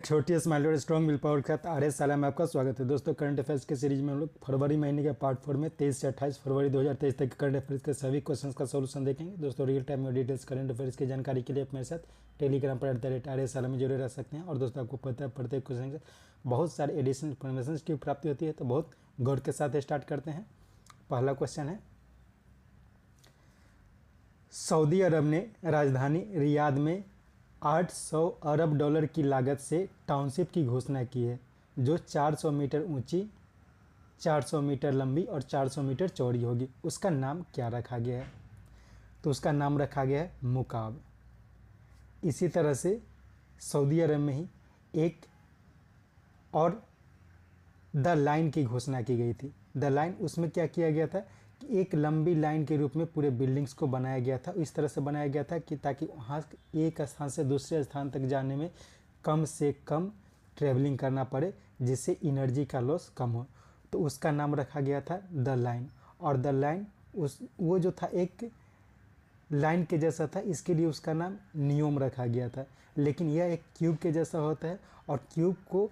छोटी स्माइल और strong will power के साथ आर.एस. साला में आपका स्वागत है। दोस्तों, करंट अफेयर्स के सीरीज में हम लोग फरवरी महीने के पार्ट 4 में 23 से 28 फरवरी 2023 तक के करंट अफेयर्स के सभी क्वेश्चंस का सॉल्यूशन देखेंगे। दोस्तों, रियल टाइम में डिटेल्स करंट अफेयर्स की जानकारी के लिए आप मेरे साथ टेलीग्राम पर @RS साला में जुड़े रह सकते हैं। और दोस्तों, आपको पता है प्रत्येक क्वेश्चन से बहुत सारे एडिशनल इन्फॉर्मेशन की प्राप्ति होती है, तो बहुत गौर के साथ स्टार्ट करते हैं। पहला क्वेश्चन है, सऊदी अरब ने राजधानी रियाद में 800 अरब डॉलर की लागत से टाउनशिप की घोषणा की है, जो 400 मीटर ऊंची, 400 मीटर लंबी और 400 मीटर चौड़ी होगी। उसका नाम क्या रखा गया है? तो उसका नाम रखा गया है मुकाब। इसी तरह से सऊदी अरब में ही एक और द लाइन की घोषणा की गई थी। द लाइन, उसमें क्या किया गया था कि एक लंबी लाइन के रूप में पूरे बिल्डिंग्स को बनाया गया था। इस तरह से बनाया गया था कि ताकि वहाँ एक स्थान से दूसरे स्थान तक जाने में कम से कम ट्रैवलिंग करना पड़े, जिससे एनर्जी का लॉस कम हो। तो उसका नाम रखा गया था द लाइन। और द लाइन वो जो था एक लाइन के जैसा था, इसके लिए उसका नाम नियोम रखा गया था। लेकिन यह एक क्यूब के जैसा होता है और क्यूब को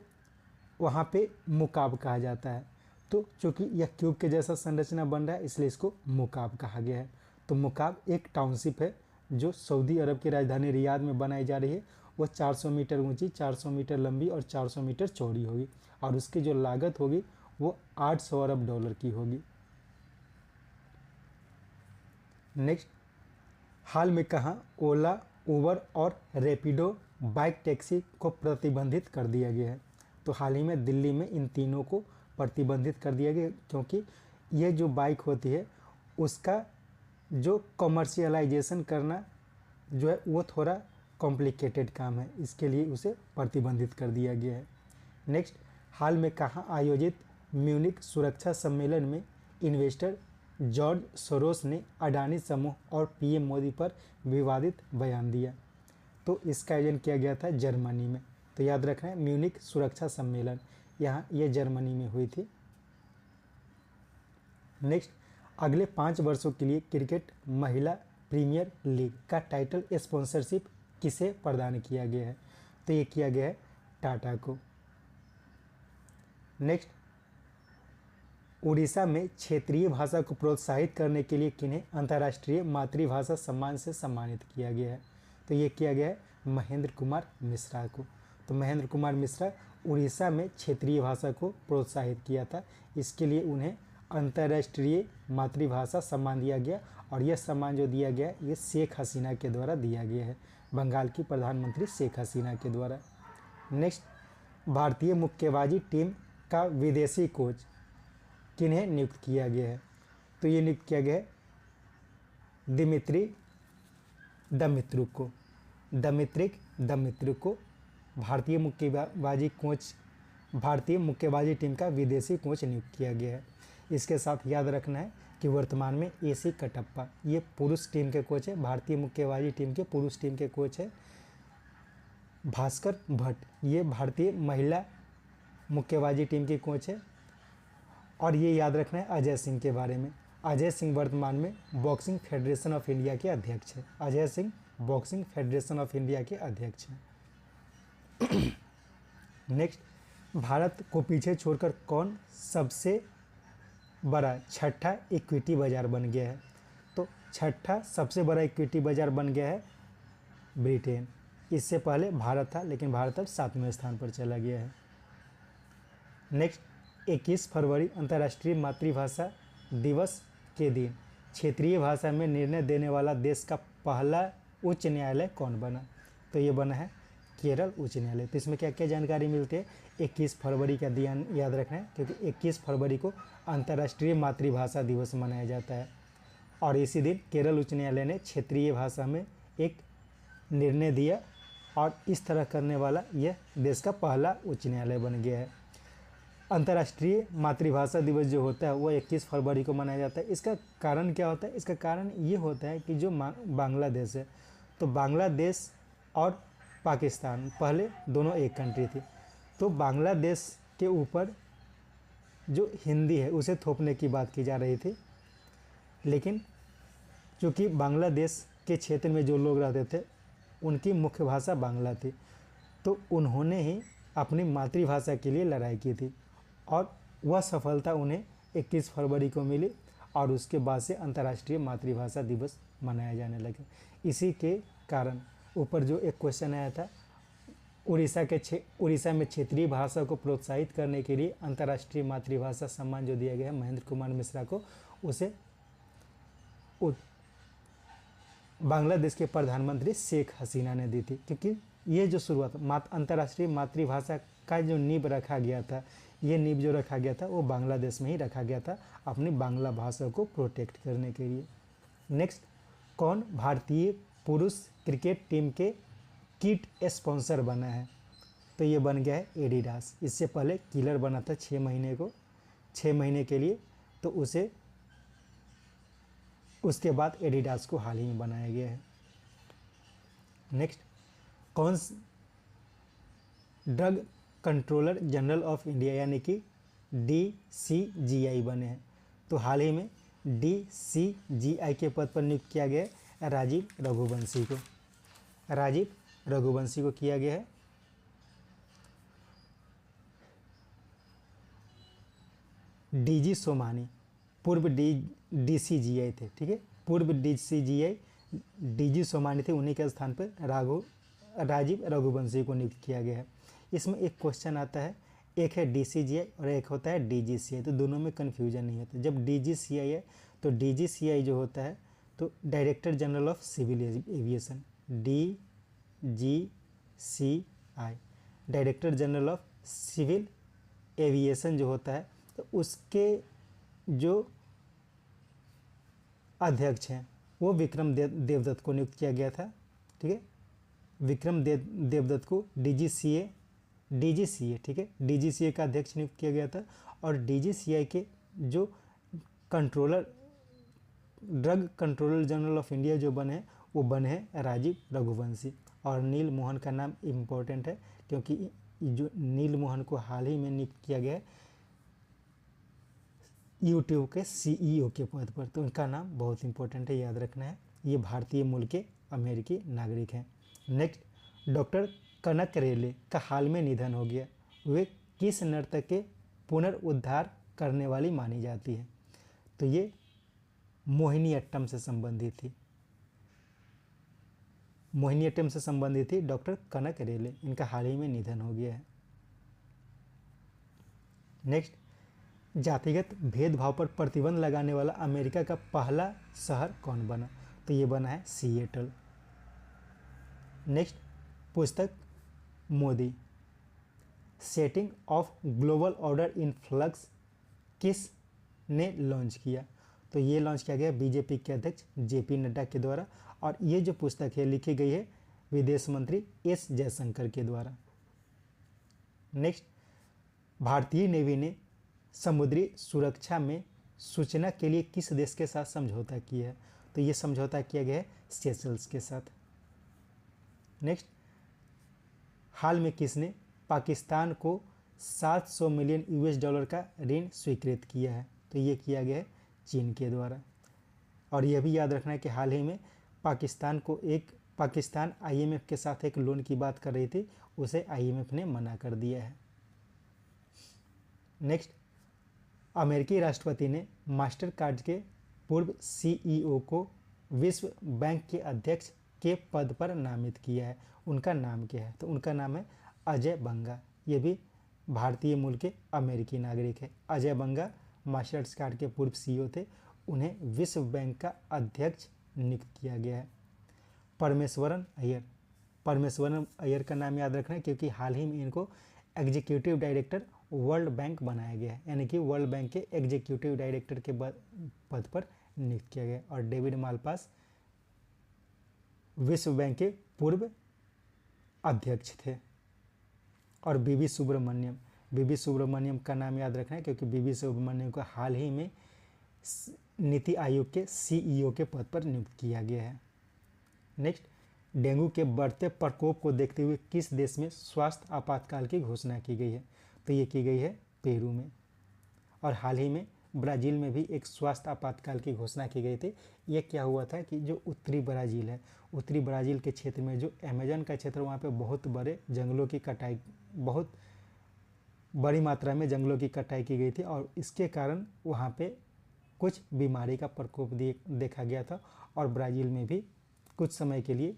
वहाँ पे मुकाब कहा जाता है। तो चूँकि यह क्यूब के जैसा संरचना बन रहा है, इसलिए इसको मुकाब कहा गया है। तो मुकाब एक टाउनशिप है जो सऊदी अरब की राजधानी रियाद में बनाई जा रही है। वो 400 मीटर ऊंची, 400 मीटर लंबी और 400 मीटर चौड़ी होगी। और उसकी जो लागत होगी वो 800 अरब डॉलर की होगी। नेक्स्ट, हाल में कहाँ ओला, उबर और रैपिडो बाइक टैक्सी को प्रतिबंधित कर दिया गया है? तो हाल ही में दिल्ली में इन तीनों को प्रतिबंधित कर दिया गया, क्योंकि ये जो बाइक होती है उसका जो कमर्शियलाइजेशन करना जो है वो थोड़ा कॉम्प्लिकेटेड काम है, इसके लिए उसे प्रतिबंधित कर दिया गया है। नेक्स्ट, हाल में कहाँ आयोजित म्यूनिक सुरक्षा सम्मेलन में इन्वेस्टर जॉर्ज सोरोस ने अडानी समूह और पीएम मोदी पर विवादित बयान दिया? तो इसका आयोजन किया गया था जर्मनी में। तो याद रखना है, म्यूनिक सुरक्षा सम्मेलन ये जर्मनी में हुई थी। नेक्स्ट, अगले 5 वर्षों के लिए क्रिकेट महिला प्रीमियर लीग का टाइटल स्पॉन्सरशिप किसे प्रदान किया गया है? तो ये किया गया है टाटा को। नेक्स्ट, उड़ीसा में क्षेत्रीय भाषा को प्रोत्साहित करने के लिए किन्हें अंतर्राष्ट्रीय मातृभाषा सम्मान से सम्मानित किया गया है? तो ये किया गया है महेंद्र कुमार मिश्रा को। तो महेंद्र कुमार मिश्रा उड़ीसा में क्षेत्रीय भाषा को प्रोत्साहित किया था, इसके लिए उन्हें अंतर्राष्ट्रीय मातृभाषा सम्मान दिया गया। और यह सम्मान जो दिया गया ये शेख हसीना के द्वारा दिया गया है, बंगाल की प्रधानमंत्री शेख हसीना के द्वारा। नेक्स्ट, भारतीय मुक्केबाजी टीम का विदेशी कोच किन्हें नियुक्त किया गया है? तो ये नियुक्त किया गया है दिमित्री दमित्रुक को। दमित्रुक को भारतीय मुक्केबाजी टीम का विदेशी कोच नियुक्त किया गया है। इसके साथ याद रखना है कि वर्तमान में एसी कटप्पा ये पुरुष टीम के कोच है। भारतीय मुक्केबाजी टीम के पुरुष टीम के कोच है भास्कर भट्ट, ये भारतीय महिला मुक्केबाजी टीम के कोच है। और ये याद रखना है अजय सिंह के बारे में। अजय सिंह वर्तमान में बॉक्सिंग फेडरेशन ऑफ इंडिया के अध्यक्ष है। Ajay Singh boxing federation of India के अध्यक्ष हैं। नेक्स्ट, भारत को पीछे छोड़कर कौन सबसे बड़ा छठा इक्विटी बाजार बन गया है? तो छठा सबसे बड़ा इक्विटी बाजार बन गया है ब्रिटेन। इससे पहले भारत था, लेकिन भारत अब 7वें स्थान पर चला गया है। नेक्स्ट, 21 फरवरी अंतर्राष्ट्रीय मातृभाषा दिवस के दिन क्षेत्रीय भाषा में निर्णय देने वाला देश का पहला उच्च न्यायालय कौन बना? तो ये बना है केरल उच्च न्यायालय। तो इसमें क्या क्या जानकारी मिलती है? 21 फरवरी का दिन याद रखना है, क्योंकि 21 फरवरी को अंतर्राष्ट्रीय मातृभाषा दिवस मनाया जाता है। और इसी दिन केरल उच्च न्यायालय ने क्षेत्रीय भाषा में एक निर्णय दिया, और इस तरह करने वाला यह देश का पहला उच्च न्यायालय बन गया है। अंतर्राष्ट्रीय मातृभाषा दिवस जो होता है वो 21 फरवरी को मनाया जाता है। इसका कारण क्या होता है? इसका कारण ये होता है कि जो बांग्लादेश है, तो बांग्लादेश और पाकिस्तान पहले दोनों एक कंट्री थी। तो बांग्लादेश के ऊपर जो हिंदी है उसे थोपने की बात की जा रही थी, लेकिन चूँकि बांग्लादेश के क्षेत्र में जो लोग रहते थे उनकी मुख्य भाषा बांग्ला थी, तो उन्होंने ही अपनी मातृभाषा के लिए लड़ाई की थी और वह सफलता उन्हें 21 फरवरी को मिली और उसके बाद से अंतर्राष्ट्रीय मातृभाषा दिवस मनाया जाने लगा। इसी के कारण ऊपर जो एक क्वेश्चन आया था, उड़ीसा में क्षेत्रीय भाषा को प्रोत्साहित करने के लिए अंतर्राष्ट्रीय मातृभाषा सम्मान जो दिया गया है महेंद्र कुमार मिश्रा को, उसे बांग्लादेश के प्रधानमंत्री शेख हसीना ने दी थी। क्योंकि ये जो शुरुआत अंतर्राष्ट्रीय मातृभाषा का जो नींव रखा गया था, ये नींव जो रखा गया था वो बांग्लादेश में ही रखा गया था अपनी बांग्ला भाषा को प्रोटेक्ट करने के लिए। नेक्स्ट, कौन भारतीय पुरुष क्रिकेट टीम के किट स्पॉन्सर बना है? तो ये बन गया है एडिडास। इससे पहले किलर बना था 6 महीने के लिए, तो उसके बाद एडिडास को हाल ही में बनाया गया है। नेक्स्ट, कौन drug controller general of India यानी कि DCGI बने हैं? तो हाल ही में DCGI के पद पर नियुक्त किया गया है राजीव रघुवंशी को। राजीव रघुवंशी को किया गया है। DG सोमानी पूर्व DCGI थे, ठीक है, पूर्व DCGI DG सोमानी थे, उन्हीं के स्थान पर राजीव रघुवंशी को नियुक्त किया गया है। इसमें एक क्वेश्चन आता है, एक है DCGI और एक होता है DGCI, तो दोनों में कन्फ्यूजन नहीं होता। जब DGCI है तो DGCI जो होता है तो director general of civil aviation, DGCI director general of civil aviation जो होता है, तो उसके जो अध्यक्ष हैं वो विक्रम देवदत्त को नियुक्त किया गया था, ठीक है। विक्रम देवदत्त को DGCA, ठीक है, DGCA का अध्यक्ष नियुक्त किया गया था। और DGCI के जो drug controller general of India जो बने हैं वो बने हैं राजीव रघुवंशी। और नील मोहन का नाम इम्पोर्टेंट है क्योंकि जो नील मोहन को हाल ही में नियुक्त किया गया है यूट्यूब के CEO के पद पर, तो उनका नाम बहुत इंपॉर्टेंट है, याद रखना है। ये भारतीय मूल के अमेरिकी नागरिक हैं। नेक्स्ट, डॉक्टर कनक रेले का हाल में निधन हो गया। वे किस नर्तक के पुनरुद्धार करने वाली मानी जाती है? तो ये मोहिनीअट्टम से संबंधित थी। मोहिनीअट्टम से संबंधित थी डॉक्टर कनक रेले, इनका हाल ही में निधन हो गया है। नेक्स्ट, जातिगत भेदभाव पर प्रतिबंध लगाने वाला अमेरिका का पहला शहर कौन बना? तो ये बना है सिएटल। नेक्स्ट, पुस्तक Modi setting of global order in flux किस ने लॉन्च किया? तो ये लॉन्च किया गया बीजेपी के अध्यक्ष JP नड्डा के द्वारा। और ये जो पुस्तक है लिखी गई है विदेश मंत्री S जयशंकर के द्वारा। नेक्स्ट, भारतीय नेवी ने समुद्री सुरक्षा में सूचना के लिए किस देश के साथ समझौता किया है? तो ये समझौता किया गया है सेशल्स के साथ। नेक्स्ट, हाल में किसने पाकिस्तान को $700 मिलियन का ऋण स्वीकृत किया है? तो ये किया गया है चीन के द्वारा। और यह भी याद रखना है कि हाल ही में पाकिस्तान IMF के साथ एक लोन की बात कर रही थी, उसे IMF ने मना कर दिया है। नेक्स्ट, अमेरिकी राष्ट्रपति ने मास्टर कार्ड के पूर्व CEO को विश्व बैंक के अध्यक्ष के पद पर नामित किया है। उनका नाम क्या है? तो उनका नाम है अजय बंगा। ये भी भारतीय मूल के अमेरिकी नागरिक है। अजय बंगा मास्टर्स कार्ड के पूर्व CEO थे, उन्हें विश्व बैंक का अध्यक्ष नियुक्त किया गया है। परमेश्वरन अय्यर का नाम याद रखना है क्योंकि हाल ही में इनको एग्जीक्यूटिव डायरेक्टर वर्ल्ड बैंक बनाया गया है, यानी कि वर्ल्ड बैंक के एग्जीक्यूटिव डायरेक्टर के पद पर नियुक्त किया गया। और डेविड मालपास विश्व बैंक के पूर्व अध्यक्ष थे। और बीवी सुब्रमण्यम का नाम याद रखना है क्योंकि बीवी सुब्रमण्यम को हाल ही में नीति आयोग के CEO के पद पर नियुक्त किया गया है। नेक्स्ट, डेंगू के बढ़ते प्रकोप को देखते हुए किस देश में स्वास्थ्य आपातकाल की घोषणा की गई है? तो ये की गई है पेरू में। और हाल ही में ब्राज़ील में भी एक स्वास्थ्य आपातकाल की घोषणा की गई थी। ये क्या हुआ था कि जो उत्तरी ब्राज़ील के क्षेत्र में जो अमेजन का क्षेत्र, वहाँ पे बहुत बड़े जंगलों की कटाई, बहुत बड़ी मात्रा में जंगलों की कटाई की गई थी और इसके कारण वहाँ पे कुछ बीमारी का प्रकोप देखा गया था और ब्राज़ील में भी कुछ समय के लिए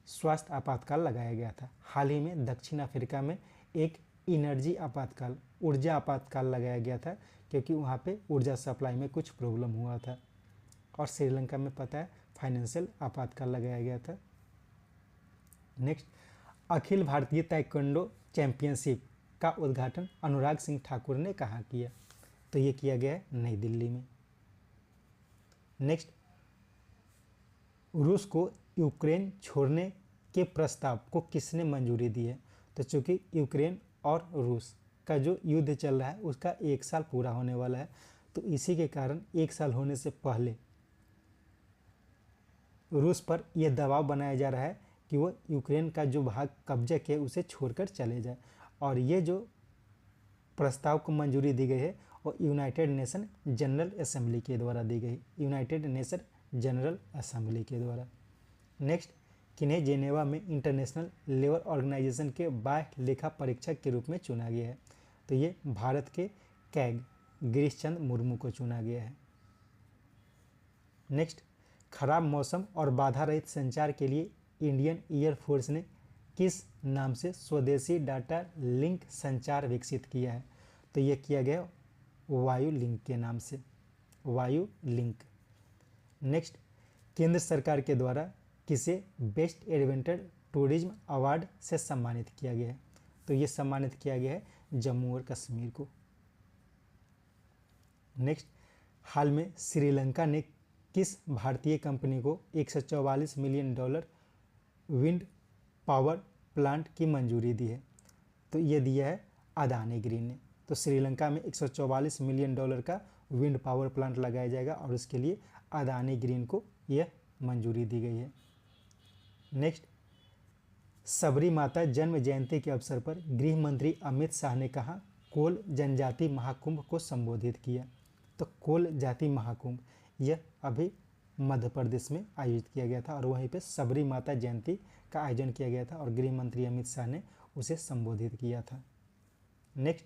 स्वास्थ्य आपातकाल लगाया गया था। हाल ही में दक्षिण अफ्रीका में एक एनर्जी आपातकाल, ऊर्जा आपातकाल लगाया गया था क्योंकि वहाँ पे ऊर्जा सप्लाई में कुछ प्रॉब्लम हुआ था। और श्रीलंका में पता है फाइनेंशियल आपातकाल लगाया गया था। Next, Akhil Bharatiya taekwondo championship का उद्घाटन अनुराग सिंह ठाकुर ने कहाँ किया? तो ये किया गया है नई दिल्ली में। नेक्स्ट, रूस को यूक्रेन छोड़ने के प्रस्ताव को किसने मंजूरी दी है? तो चूंकि यूक्रेन और रूस का जो युद्ध चल रहा है उसका 1 साल पूरा होने वाला है, तो इसी के कारण 1 साल होने से पहले रूस पर यह दबाव बनाया जा रहा है कि वो यूक्रेन का जो भाग कब्जा किया उसे छोड़कर चले जाए। और ये जो प्रस्ताव को मंजूरी दी गई है वो यूनाइटेड नेशन जनरल असेंबली के द्वारा दी गई, यूनाइटेड नेशन जनरल असेंबली के द्वारा। नेक्स्ट, किन्हें जेनेवा में इंटरनेशनल लेबर ऑर्गेनाइजेशन के बाह्य लेखा परीक्षक के रूप में चुना गया है? तो ये भारत के कैग गिरीश चंद्र मुर्मू को चुना गया है। नेक्स्ट, खराब मौसम और बाधा रहित संचार के लिए इंडियन एयरफोर्स ने किस नाम से स्वदेशी डाटा लिंक संचार विकसित किया है? तो यह किया गया वायु लिंक के नाम से, वायु लिंक। नेक्स्ट, केंद्र सरकार के द्वारा किसे बेस्ट एडवेंचर टूरिज्म अवार्ड से सम्मानित किया गया है? तो ये सम्मानित किया गया है जम्मू और कश्मीर को। नेक्स्ट, हाल में श्रीलंका ने किस भारतीय कंपनी को $144 मिलियन विंड पावर प्लांट की मंजूरी दी है? तो ये दिया है अदानी ग्रीन ने। तो श्रीलंका में $144 मिलियन का विंड पावर प्लांट लगाया जाएगा और इसके लिए अदानी ग्रीन को यह मंजूरी दी गई है। नेक्स्ट, सबरी माता जन्म जयंती के अवसर पर गृह मंत्री अमित शाह ने कहा कोल जनजाति महाकुंभ को संबोधित किया? तो कोल जाति महाकुंभ यह अभी मध्य प्रदेश में आयोजित किया गया था और वहीं पे सबरी माता जयंती का आयोजन किया गया था और गृह मंत्री अमित शाह ने उसे संबोधित किया था। नेक्स्ट,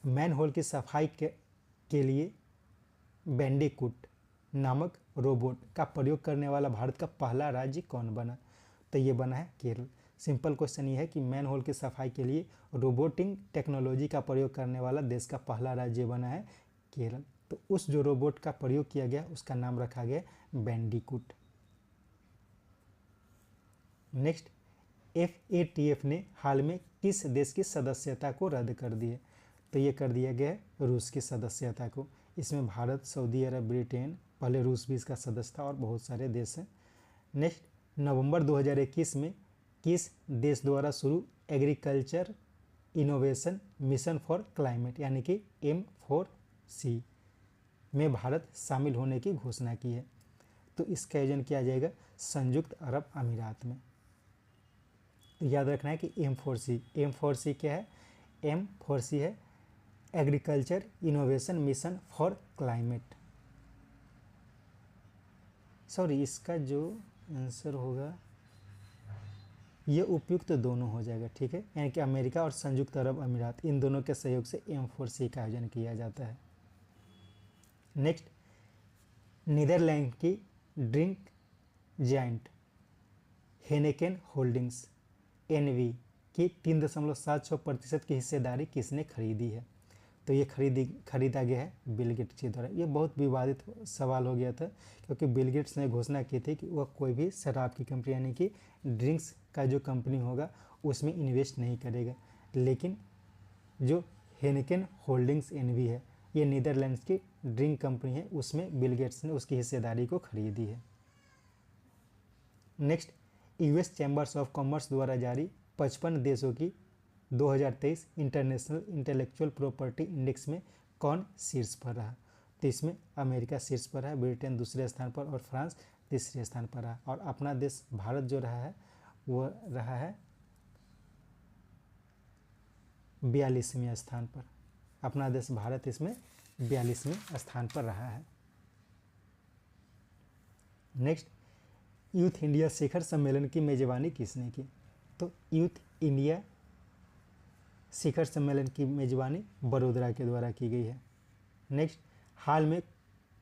मैन होल की सफाई के लिए बैंडिकूट नामक रोबोट का प्रयोग करने वाला भारत का पहला राज्य कौन बना? तो ये बना है केरल। सिंपल क्वेश्चन ये है कि मैन होल की सफाई के लिए रोबोटिंग टेक्नोलॉजी का प्रयोग करने वाला देश का पहला राज्य बना है केरल। तो उस जो रोबोट का प्रयोग किया गया उसका नाम रखा गया बैंडिकूट। नेक्स्ट, FATF ने हाल में किस देश की सदस्यता को रद्द कर दी है? तो ये कर दिया गया है रूस की सदस्यता को। इसमें भारत, सऊदी अरब, ब्रिटेन, पहले रूस भी इसका सदस्य था और बहुत सारे देश हैं। नेक्स्ट, नवंबर 2021 में किस देश द्वारा शुरू agriculture innovation mission for climate यानी कि M4C में भारत शामिल होने की घोषणा की है? तो इसका आयोजन किया जाएगा संयुक्त अरब अमीरात में। तो याद रखना है कि M4C क्या है? M4C है agriculture innovation mission for climate. Sorry, इसका जो आंसर होगा ये उपयुक्त तो दोनों हो जाएगा, ठीक है, यानी कि अमेरिका और संयुक्त अरब अमीरात इन दोनों के सहयोग से M4C का आयोजन किया जाता है। नेक्स्ट, नीदरलैंड की drink giant Heineken holdings NV की 3.76% की हिस्सेदारी किसने खरीदी है? तो ये खरीदा गया है बिल गेट्स के द्वारा। ये बहुत विवादित सवाल हो गया था क्योंकि बिल गेट्स ने घोषणा की थी कि वह कोई भी शराब की कंपनी यानी कि ड्रिंक्स का जो कंपनी होगा उसमें इन्वेस्ट नहीं करेगा, लेकिन जो हेनेकेन होल्डिंग्स NV है ये नीदरलैंड्स की ड्रिंक कंपनी है, उसमें बिल गेट्स ने उसकी हिस्सेदारी को खरीदी है। Next, US chambers of commerce द्वारा जारी 55 देशों की 2023 इंटरनेशनल इंटेलेक्चुअल प्रॉपर्टी इंडेक्स में कौन शीर्ष पर रहा? तो इसमें अमेरिका शीर्ष पर है, ब्रिटेन दूसरे स्थान पर और फ्रांस तीसरे स्थान पर रहा। और अपना देश भारत जो रहा है वो रहा है 42वें स्थान पर। अपना देश भारत इसमें 42वें स्थान पर रहा है। नेक्स्ट, यूथ इंडिया शिखर सम्मेलन की मेजबानी किसने की? तो यूथ इंडिया शिखर सम्मेलन की मेजबानी वडोदरा के द्वारा की गई है। नेक्स्ट, हाल में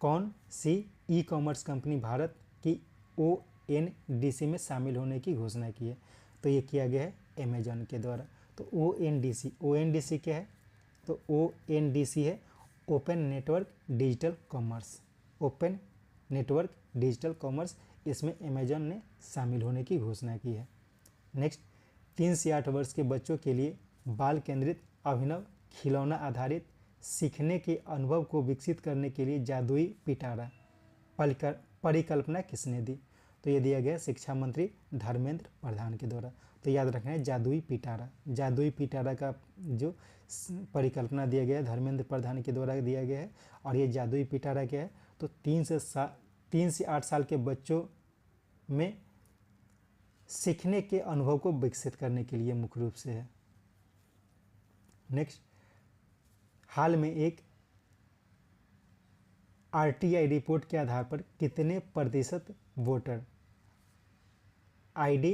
कौन सी ई कॉमर्स कंपनी भारत की ONDC में शामिल होने की घोषणा की है? तो ये किया गया है अमेजॉन के द्वारा। तो ONDC क्या है? तो ONDC है open network digital commerce. Open network digital commerce, इसमें अमेजॉन ने शामिल होने की घोषणा की है। नेक्स्ट, 3 से 8 वर्ष के बच्चों के लिए बाल केंद्रित अभिनव खिलौना आधारित सीखने के अनुभव को विकसित करने के लिए जादुई पिटारा परिकल्पना किसने दी? तो ये दिया गया शिक्षा मंत्री धर्मेंद्र प्रधान के द्वारा। तो याद रखना है जादुई पिटारा का जो परिकल्पना दिया गया है धर्मेंद्र प्रधान के द्वारा दिया गया है। और ये जादुई पिटारा क्या है? तो 3 से 8 साल के बच्चों में सीखने के अनुभव को विकसित करने के लिए मुख्य रूप से है। नेक्स्ट, हाल में एक RTI रिपोर्ट के आधार पर कितने प्रतिशत वोटर ID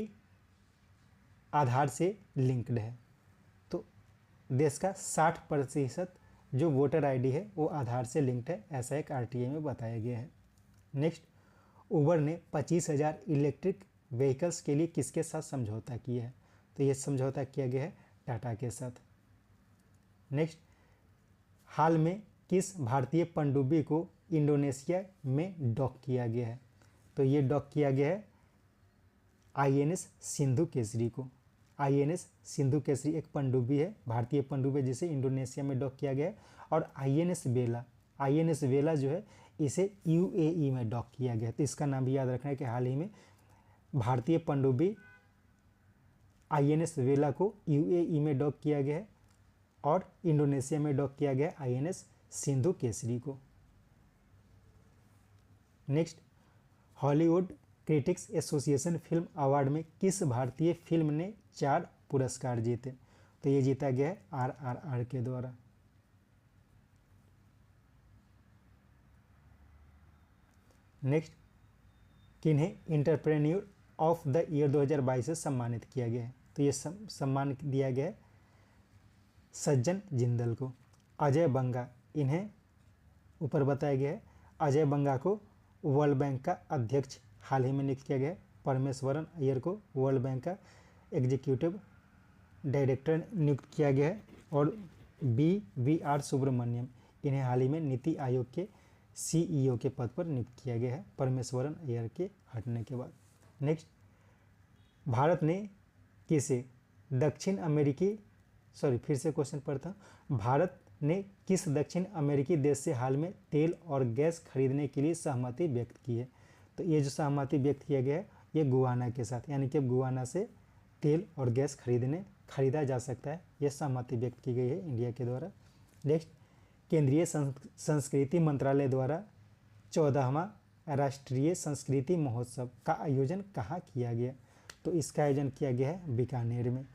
आधार से लिंक्ड है? तो देश का 60% जो वोटर ID है वो आधार से लिंक्ड है, ऐसा एक RTI में बताया गया है। नेक्स्ट, उबर ने 25,000 इलेक्ट्रिक व्हीकल्स के लिए किसके साथ समझौता किया है? तो ये समझौता किया गया है टाटा के साथ। नेक्स्ट, हाल में किस भारतीय पनडुब्बी को इंडोनेशिया में डॉक किया गया है? तो ये डॉक किया गया है INS सिंधु केसरी को। INS सिंधु केसरी एक पनडुब्बी है, भारतीय पनडुब्बी, जिसे इंडोनेशिया में डॉक किया गया है। और INS वेला जो है इसे UAE में डॉक किया गया है। तो इसका नाम भी याद रखना है कि हाल ही में भारतीय पनडुब्बी INS वेला को UAE में डॉक किया गया है और इंडोनेशिया में डॉक किया गया INS सिंधु केसरी को। Next, Hollywood critics association film award में किस भारतीय फिल्म ने 4 पुरस्कार जीते? तो ये जीता गया है RRR के द्वारा। नेक्स्ट, किन्हें इंटरप्रेन्योर ऑफ द ईयर 2022 से सम्मानित किया गया है? तो ये सम्मान दिया गया है सज्जन जिंदल को। अजय बंगा, इन्हें ऊपर बताया गया है अजय बंगा को वर्ल्ड बैंक का अध्यक्ष हाल ही में नियुक्त किया गया है। परमेश्वरन अय्यर को वर्ल्ड बैंक का एग्जीक्यूटिव डायरेक्टर नियुक्त किया गया है। और BVR सुब्रमण्यम, इन्हें हाल ही में नीति आयोग के CEO के पद पर नियुक्त किया गया है परमेश्वरन अय्यर के हटने के बाद। नेक्स्ट, भारत ने किसे दक्षिण अमेरिकी फिर से क्वेश्चन पढ़ता हूँ। भारत ने किस दक्षिण अमेरिकी देश से हाल में तेल और गैस खरीदने के लिए सहमति व्यक्त की है? तो ये जो सहमति व्यक्त किया गया है ये गुआना के साथ, यानी कि अब गुआना से तेल और गैस खरीदा जा सकता है, यह सहमति व्यक्त की गई है इंडिया के द्वारा। नेक्स्ट, केंद्रीय संस्कृति मंत्रालय द्वारा 14वां राष्ट्रीय संस्कृति महोत्सव का आयोजन कहाँ किया गया? तो इसका आयोजन किया गया है बीकानेर में।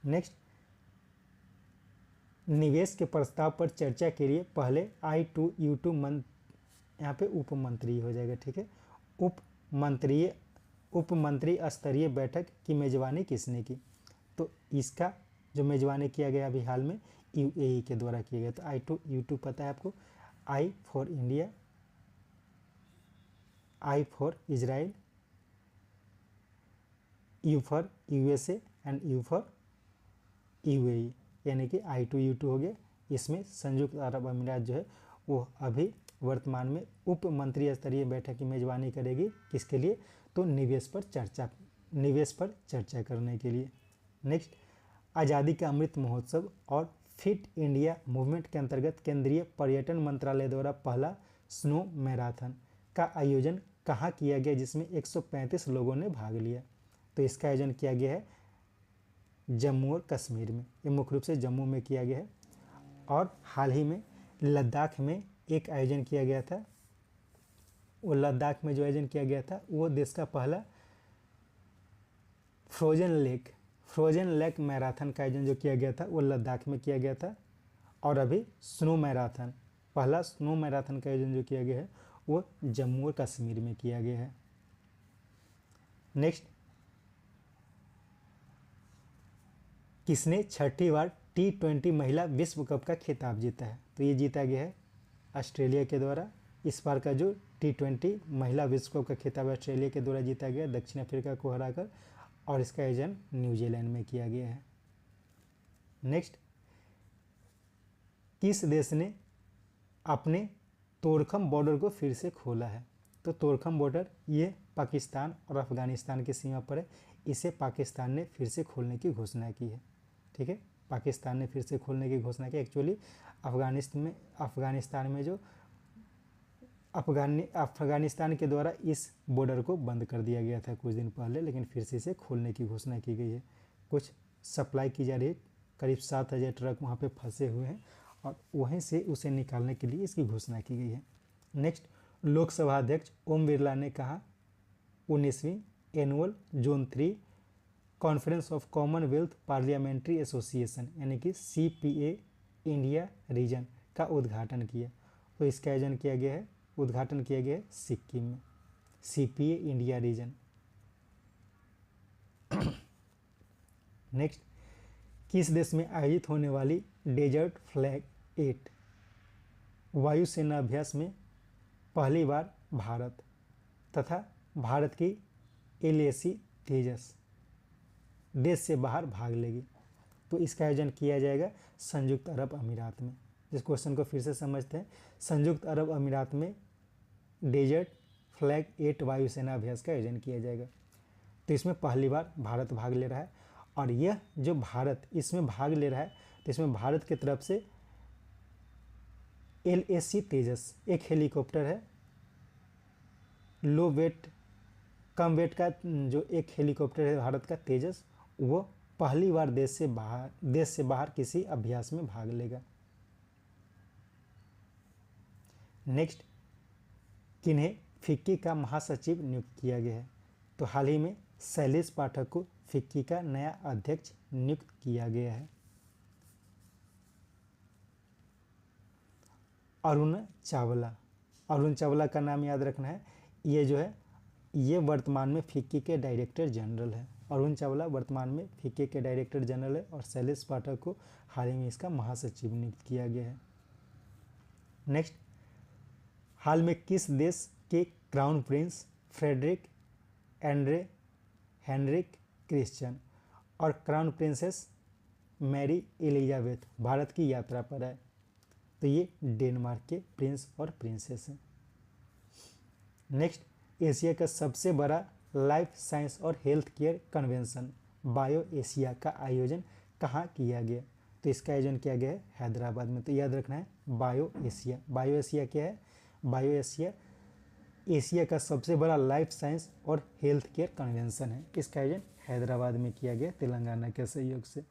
नेक्स्ट, निवेश के प्रस्ताव पर चर्चा के लिए पहले I2U2 यहाँ पे उप मंत्री हो जाएगा, ठीक है। उप मंत्री स्तरीय बैठक की मेजबानी किसने की? तो इसका जो मेजबानी किया गया अभी हाल में UAE के द्वारा किया गया। तो I2U2 पता है आपको, I for India, I for Israel, U for USA and U for UAE, यानी कि I2U2 हो गया। इसमें संयुक्त अरब अमीरात जो है वो अभी वर्तमान में उप मंत्री स्तरीय बैठक की मेजबानी करेगी। किसके लिए? तो निवेश पर चर्चा करने के लिए। नेक्स्ट, आज़ादी का अमृत महोत्सव और फिट इंडिया मूवमेंट के अंतर्गत केंद्रीय पर्यटन मंत्रालय द्वारा पहला स्नो मैराथन का आयोजन कहाँ किया गया, जिसमें 135 लोगों ने भाग लिया? तो इसका आयोजन किया गया है जम्मू और कश्मीर में, ये मुख्य रूप से जम्मू में किया गया है। और हाल ही में लद्दाख में एक आयोजन किया गया था। वो लद्दाख में जो आयोजन किया गया था वो देश का पहला फ्रोजन लेक मैराथन का आयोजन जो किया गया था वो लद्दाख में किया गया था। और अभी पहला स्नो मैराथन का आयोजन जो किया गया है वो जम्मू और कश्मीर में किया गया है। नेक्स्ट, किसने छठी बार T20 महिला विश्व कप का खिताब जीता है? तो ये जीता गया है ऑस्ट्रेलिया के द्वारा। इस बार का जो T20 महिला विश्व कप का खिताब ऑस्ट्रेलिया के द्वारा जीता गया दक्षिण अफ्रीका को हराकर, और इसका आयोजन न्यूजीलैंड में किया गया है। नेक्स्ट, किस देश ने अपने तोरखम बॉर्डर को फिर से खोला है? तो तोरखम बॉर्डर ये पाकिस्तान और अफगानिस्तान की सीमा पर है। इसे पाकिस्तान ने फिर से खोलने की घोषणा की है। ठीक है, पाकिस्तान ने फिर से खोलने की घोषणा की। एक्चुअली अफगानिस्तान में जो अफगानिस्तान के द्वारा इस बॉर्डर को बंद कर दिया गया था कुछ दिन पहले, लेकिन फिर से इसे खोलने की घोषणा की गई है। कुछ सप्लाई की जा रही है, करीब 7,000 ट्रक वहाँ पे फंसे हुए हैं और वहीं से उसे निकालने के लिए इसकी घोषणा की गई है। नेक्स्ट, लोकसभा अध्यक्ष ओम बिरला ने कहा 19वीं annual zone 3 conference of Commonwealth parliamentary association यानी कि CPA इंडिया रीजन का उद्घाटन किया। तो इसका आयोजन किया गया है, उद्घाटन किया गया है सिक्किम में, CPA इंडिया रीजन। नेक्स्ट, किस देश में आयोजित होने वाली डेजर्ट फ्लैग 8 वायुसेना अभ्यास में पहली बार भारत तथा भारत की LAC तेजस देश से बाहर भाग लेगी? तो इसका आयोजन किया जाएगा संयुक्त अरब अमीरात में। इस क्वेश्चन को फिर से समझते हैं। संयुक्त अरब अमीरात में डेजर्ट फ्लैग 8 वायुसेना अभ्यास का आयोजन किया जाएगा। तो इसमें पहली बार भारत भाग ले रहा है, और यह जो भारत इसमें भाग ले रहा है तो इसमें भारत की तरफ से LAC तेजस एक हेलीकॉप्टर है, लो वेट कम वेट का जो एक हेलीकॉप्टर है भारत का तेजस, वो पहली बार देश से बाहर किसी अभ्यास में भाग लेगा। नेक्स्ट, किन्हें फिक्की का महासचिव नियुक्त किया गया है? तो हाल ही में शैलेश पाठक को फिक्की का नया अध्यक्ष नियुक्त किया गया है। अरुण चावला का नाम याद रखना है। ये जो है ये वर्तमान में फिक्की के डायरेक्टर जनरल है। अरुण चावला वर्तमान में फिक्की के डायरेक्टर जनरल है और शैलेश पाठक को हाल ही में इसका महासचिव नियुक्त किया गया है। नेक्स्ट, हाल में किस देश के crown prince Frederik Andre Henrik Christian और crown princess Mary Elizabeth Bharat की यात्रा पर है? तो ये डेनमार्क के प्रिंस और प्रिंसेस हैं। नेक्स्ट, एशिया का सबसे बड़ा लाइफ साइंस और health care convention bio Asia का आयोजन कहाँ किया गया? तो इसका आयोजन किया गया है हैदराबाद में। तो याद रखना है बायो एशिया क्या है? बायो एशिया एशिया का सबसे बड़ा लाइफ साइंस और हेल्थ केयर कन्वेंशन है। इसका आयोजन हैदराबाद में किया गया तेलंगाना के सहयोग से।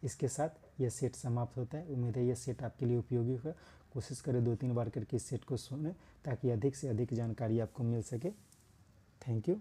इसके साथ यह सेट समाप्त होता है। उम्मीद है यह सेट आपके लिए उपयोगी होगा। कोशिश करें 2-3 बार करके इस सेट को सुनें ताकि अधिक से अधिक जानकारी आपको मिल सके। Thank you.